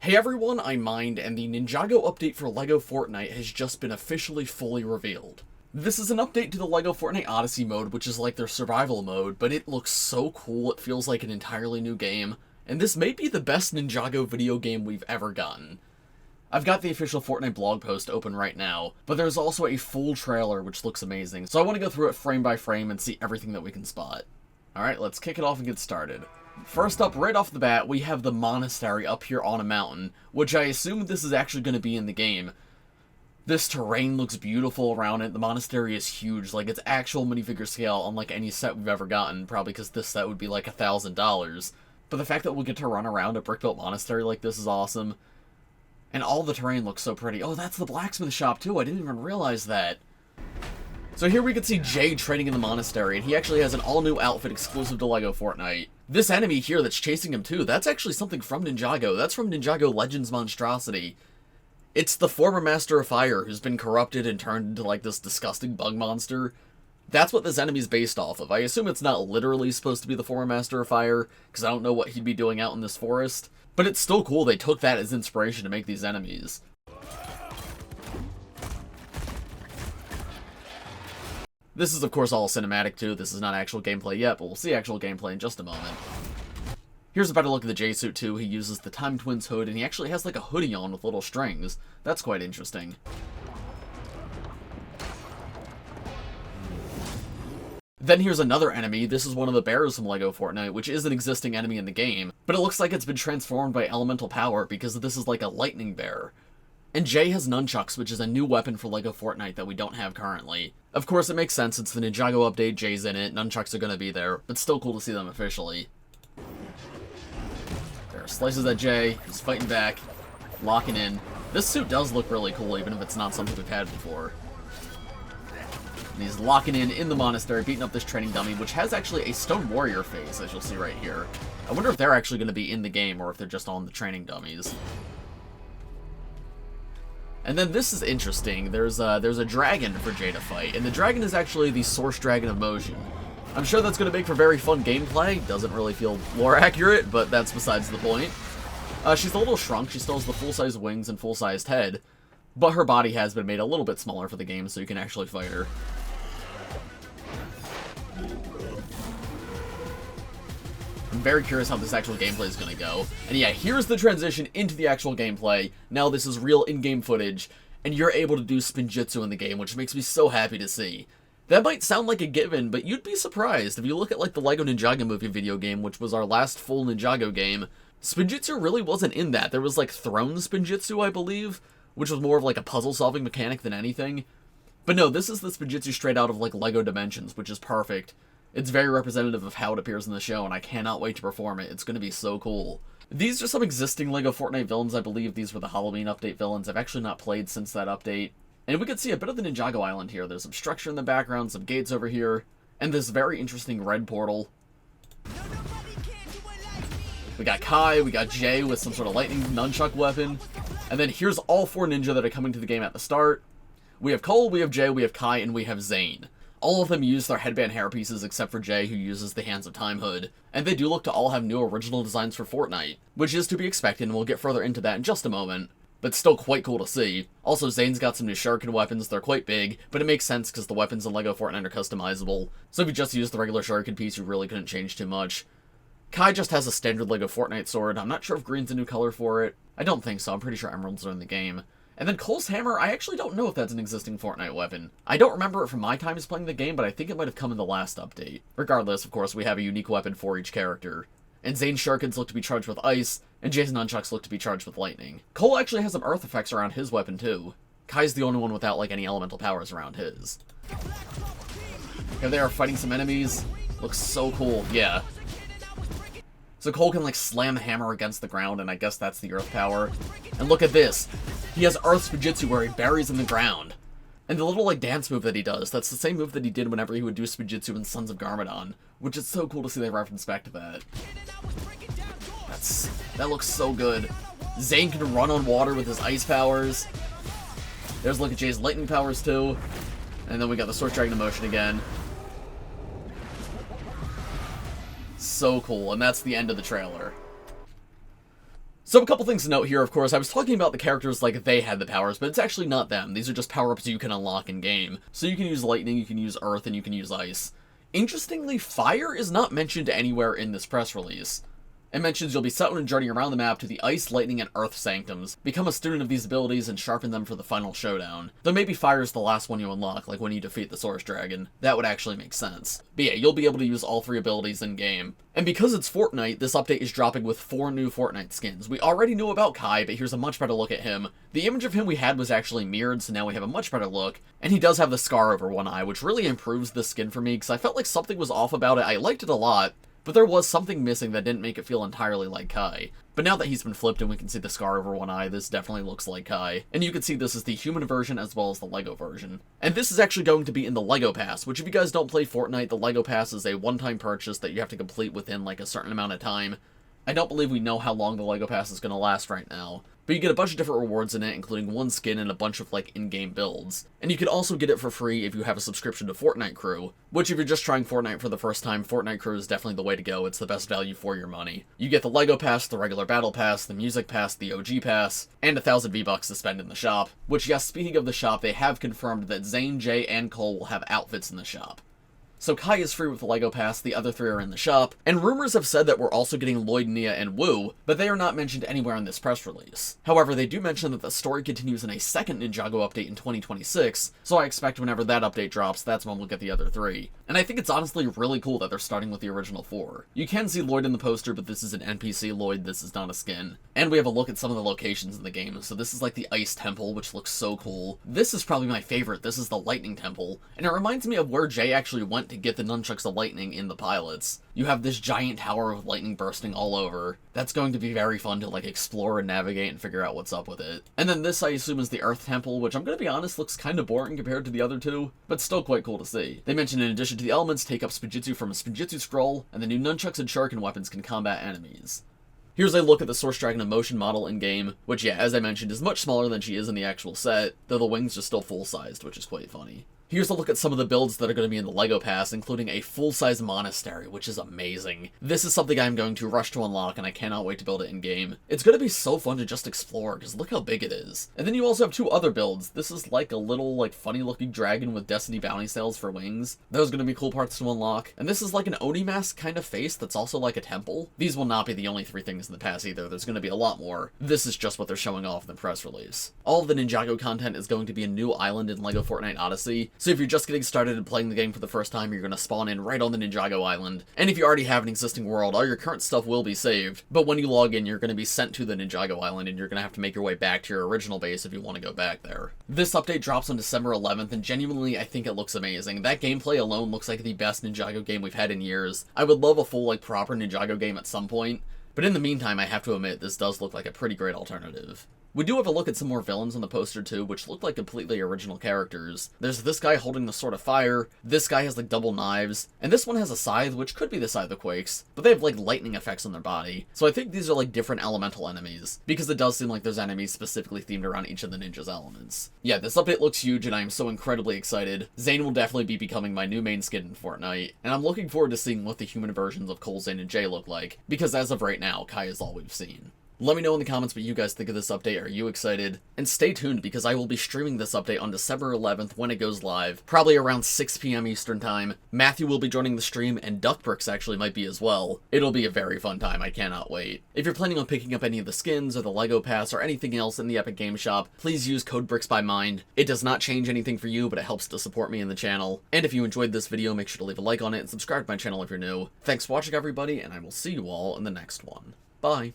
Hey everyone, I'm Mind, and the Ninjago update for LEGO Fortnite has just been officially fully revealed. This is an update to the LEGO Fortnite Odyssey mode, which is like their survival mode, but it looks so cool, it feels like an entirely new game, and this may be the best Ninjago video game we've ever gotten. I've got the official Fortnite blog post open right now, but there's also a full trailer which looks amazing, so I want to go through it frame by frame and see everything that we can spot. Alright, let's kick it off and get started. First up, right off the bat, we have the monastery up here on a mountain, which I assume this is actually going to be in the game. This terrain looks beautiful around it. The monastery is huge, like it's actual minifigure scale, unlike any set we've ever gotten, probably because this set would be like $1,000. But the fact that we'll get to run around a brick-built monastery like this is awesome. And all the terrain looks so pretty. Oh, that's the blacksmith shop too, I didn't even realize that. So here we can see Jay training in the monastery, and he actually has an all-new outfit exclusive to LEGO Fortnite. This enemy here that's chasing him too, that's actually something from Ninjago. That's from Ninjago Legends Monstrosity. It's the former Master of Fire who's been corrupted and turned into like this disgusting bug monster. That's what this enemy's based off of. I assume it's not literally supposed to be the former Master of Fire, because I don't know what he'd be doing out in this forest. But it's still cool they took that as inspiration to make these enemies. This is, of course, all cinematic, too. This is not actual gameplay yet, but we'll see actual gameplay in just a moment. Here's a better look at the J-suit, too. He uses the Time Twins hood, and he actually has, like, a hoodie on with little strings. That's quite interesting. Then here's another enemy. This is one of the bears from LEGO Fortnite, which is an existing enemy in the game, but it looks like it's been transformed by elemental power, because this is like a lightning bear. And Jay has nunchucks, which is a new weapon for LEGO Fortnite that we don't have currently. Of course, it makes sense, it's the Ninjago update, Jay's in it, nunchucks are gonna be there, but still cool to see them officially. There, slices at Jay, he's fighting back, locking in. This suit does look really cool, even if it's not something we've had before. And he's locking in the monastery, beating up this training dummy, which has actually a stone warrior face, as you'll see right here. I wonder if they're actually gonna be in the game, or if they're just on the training dummies. And then this is interesting, there's a dragon for Jay to fight, and the dragon is actually the Source Dragon of Motion. I'm sure that's going to make for very fun gameplay, doesn't really feel lore accurate, but that's besides the point. She's a little shrunk, she still has the full-size wings and full-sized head, but her body has been made a little bit smaller for the game, so you can actually fight her. I'm very curious how this actual gameplay is going to go. And yeah, here's the transition into the actual gameplay. Now this is real in-game footage, and you're able to do spinjitzu in the game, which makes me so happy to see. That might sound like a given, but you'd be surprised. If you look at like the LEGO Ninjago movie video game, which was our last full Ninjago game, spinjitzu really wasn't in that. There was like thrown spinjitzu, I believe, which was more of like a puzzle-solving mechanic than anything. But no, this is the spinjitzu straight out of like LEGO Dimensions, which is perfect. It's very representative of how it appears in the show, and I cannot wait to perform it. It's going to be so cool. These are some existing LEGO Fortnite villains. I believe these were the Halloween update villains. I've actually not played since that update. And we can see a bit of the Ninjago Island here. There's some structure in the background, some gates over here, and this very interesting red portal. We got Kai, we got Jay with some sort of lightning nunchuck weapon. And then here's all four ninja that are coming to the game at the start. We have Cole, we have Jay, we have Kai, and we have Zane. All of them use their headband hairpieces except for Jay, who uses the Hands of Time hood. And they do look to all have new original designs for Fortnite, which is to be expected, and we'll get further into that in just a moment. But still quite cool to see. Also, Zane's got some new shuriken weapons. They're quite big, but it makes sense because the weapons in LEGO Fortnite are customizable. So if you just use the regular shuriken piece, you really couldn't change too much. Kai just has a standard LEGO Fortnite sword. I'm not sure if green's a new color for it. I don't think so. I'm pretty sure emeralds are in the game. And then Cole's hammer, I actually don't know if that's an existing Fortnite weapon. I don't remember it from my times playing the game, but I think it might have come in the last update. Regardless, of course, we have a unique weapon for each character. And Zane's shurikens look to be charged with ice, and Jay's nunchucks look to be charged with lightning. Cole actually has some earth effects around his weapon too. Kai's the only one without like any elemental powers around his. Here they are fighting some enemies. Looks so cool, yeah. So Cole can like slam the hammer against the ground, and I guess that's the earth power. And look at this. He has Earth Spinjitzu where he buries in the ground. And the little like dance move that he does, that's the same move that he did whenever he would do Spinjitzu in Sons of Garmadon, which is so cool to see they reference back to that. That looks so good. Zane can run on water with his ice powers. There's a look at Jay's lightning powers too. And then we got the Source Dragon of Motion again. So cool, and that's the end of the trailer. So a couple things to note here, of course. I was talking about the characters like they had the powers, but it's actually not them. These are just power-ups you can unlock in-game. So you can use lightning, you can use earth, and you can use ice. Interestingly, fire is not mentioned anywhere in this press release. It mentions you'll be set when journeying around the map to the Ice, Lightning, and Earth Sanctums. Become a student of these abilities and sharpen them for the final showdown. Though maybe fire is the last one you unlock, like when you defeat the Source Dragon. That would actually make sense. But yeah, you'll be able to use all 3 abilities in-game. And because it's Fortnite, this update is dropping with 4 new Fortnite skins. We already knew about Kai, but here's a much better look at him. The image of him we had was actually mirrored, so now we have a much better look. And he does have the scar over one eye, which really improves the skin for me, because I felt like something was off about it. I liked it a lot, but there was something missing that didn't make it feel entirely like Kai. But now that he's been flipped and we can see the scar over one eye, this definitely looks like Kai. And you can see this is the human version as well as the LEGO version. And this is actually going to be in the LEGO Pass, which if you guys don't play Fortnite, the LEGO Pass is a one-time purchase that you have to complete within like a certain amount of time. I don't believe we know how long the LEGO Pass is going to last right now. But you get a bunch of different rewards in it, including 1 skin and a bunch of, like, in-game builds. And you can also get it for free if you have a subscription to Fortnite Crew, which if you're just trying Fortnite for the first time, Fortnite Crew is definitely the way to go. It's the best value for your money. You get the LEGO Pass, the regular Battle Pass, the Music Pass, the OG Pass, and 1,000 V-Bucks to spend in the shop. Which, yes, speaking of the shop, they have confirmed that Zane, Jay, and Cole will have outfits in the shop. So Kai is free with the LEGO Pass, the other 3 are in the shop, and rumors have said that we're also getting Lloyd, Nia, and Wu, but they are not mentioned anywhere in this press release. However, they do mention that the story continues in a second Ninjago update in 2026, so I expect whenever that update drops, that's when we'll get the other 3. And I think it's honestly really cool that they're starting with the original 4. You can see Lloyd in the poster, but this is an NPC Lloyd, this is not a skin. And we have a look at some of the locations in the game, so this is like the Ice Temple, which looks so cool. This is probably my favorite, this is the Lightning Temple, and it reminds me of where Jay actually went to get the nunchucks of lightning in the pilots. You have this giant tower with lightning bursting all over. That's going to be very fun to like explore and navigate and figure out what's up with it. And then this I assume is the Earth Temple, which I'm gonna be honest looks kind of boring compared to the other 2, but still quite cool to see. They mentioned in addition to the elements, take up Spinjitzu from a Spinjitzu scroll, and the new nunchucks and shuriken weapons can combat enemies. Here's a look at the Source Dragon emotion model in-game, which yeah, as I mentioned, is much smaller than she is in the actual set, though the wings are still full-sized, which is quite funny. Here's a look at some of the builds that are going to be in the LEGO Pass, including a full-size monastery, which is amazing. This is something I'm going to rush to unlock, and I cannot wait to build it in-game. It's going to be so fun to just explore, because look how big it is. And then you also have 2 other builds. This is like a little, like, funny-looking dragon with Destiny bounty sails for wings. Those are going to be cool parts to unlock. And this is like an Oni mask kind of face that's also like a temple. These will not be the only 3 things in the pass either. There's going to be a lot more. This is just what they're showing off in the press release. All of the Ninjago content is going to be a new island in LEGO Fortnite Odyssey, so if you're just getting started and playing the game for the first time, you're going to spawn in right on the Ninjago Island. And if you already have an existing world, all your current stuff will be saved, but when you log in, you're going to be sent to the Ninjago Island, and you're going to have to make your way back to your original base if you want to go back there. This update drops on December 11th, and genuinely, I think it looks amazing. That gameplay alone looks like the best Ninjago game we've had in years. I would love a full, like, proper Ninjago game at some point, but in the meantime, I have to admit, this does look like a pretty great alternative. We do have a look at some more villains on the poster too, which look like completely original characters. There's this guy holding the Sword of Fire, this guy has like double knives, and this one has a scythe, which could be the Scythe of Quakes, but they have like lightning effects on their body. So I think these are like different elemental enemies, because it does seem like there's enemies specifically themed around each of the ninjas' elements. Yeah, this update looks huge and I am so incredibly excited. Zane will definitely be becoming my new main skin in Fortnite, and I'm looking forward to seeing what the human versions of Cole, Zane, and Jay look like, because as of right now, Kai is all we've seen. Let me know in the comments what you guys think of this update. Are you excited? And stay tuned because I will be streaming this update on December 11th when it goes live, probably around 6 p.m. Eastern time. Matthew will be joining the stream, and Duckbricks actually might be as well. It'll be a very fun time, I cannot wait. If you're planning on picking up any of the skins, or the LEGO Pass, or anything else in the Epic Game Shop, please use code BricksByMind. It does not change anything for you, but it helps to support me in the channel. And if you enjoyed this video, make sure to leave a like on it, and subscribe to my channel if you're new. Thanks for watching everybody, and I will see you all in the next one. Bye!